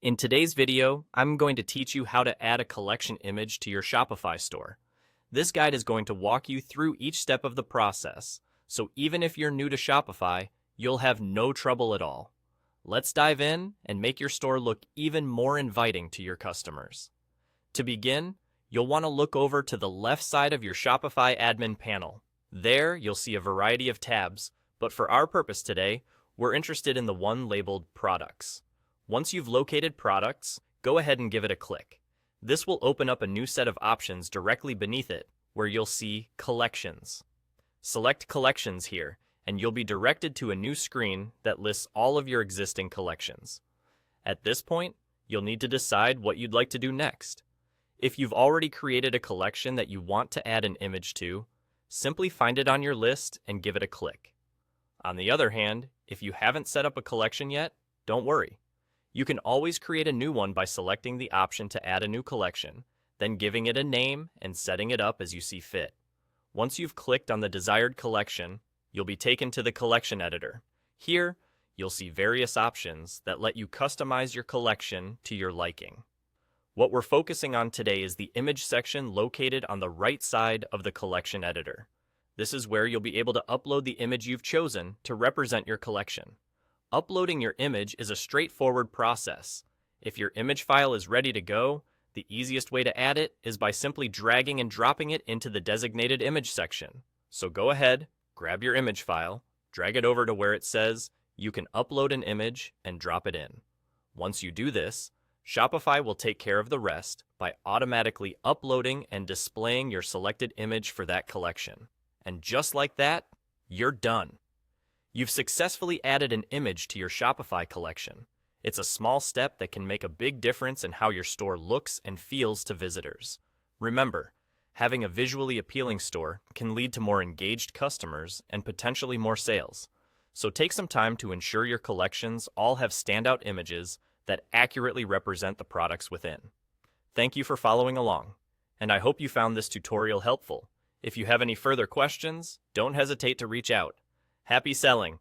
In today's video, I'm going to teach you how to add a collection image to your Shopify store. This guide is going to walk you through each step of the process, so even if you're new to Shopify, you'll have no trouble at all. Let's dive in and make your store look even more inviting to your customers. To begin, you'll want to look over to the left side of your Shopify admin panel. There, you'll see a variety of tabs, but for our purpose today, we're interested in the one labeled Products. Once you've located Products, go ahead and give it a click. This will open up a new set of options directly beneath it, where you'll see Collections. Select Collections here, and you'll be directed to a new screen that lists all of your existing collections. At this point, you'll need to decide what you'd like to do next. If you've already created a collection that you want to add an image to, simply find it on your list and give it a click. On the other hand, if you haven't set up a collection yet, don't worry. You can always create a new one by selecting the option to add a new collection, then giving it a name and setting it up as you see fit. Once you've clicked on the desired collection, you'll be taken to the collection editor. Here, you'll see various options that let you customize your collection to your liking. What we're focusing on today is the image section located on the right side of the collection editor. This is where you'll be able to upload the image you've chosen to represent your collection. Uploading your image is a straightforward process. If your image file is ready to go, the easiest way to add it is by simply dragging and dropping it into the designated image section. So go ahead, grab your image file, drag it over to where it says you can upload an image and drop it in. Once you do this, Shopify will take care of the rest by automatically uploading and displaying your selected image for that collection. And just like that, you're done. You've successfully added an image to your Shopify collection. It's a small step that can make a big difference in how your store looks and feels to visitors. Remember, having a visually appealing store can lead to more engaged customers and potentially more sales. So take some time to ensure your collections all have standout images that accurately represent the products within. Thank you for following along, and I hope you found this tutorial helpful. If you have any further questions, don't hesitate to reach out. Happy selling!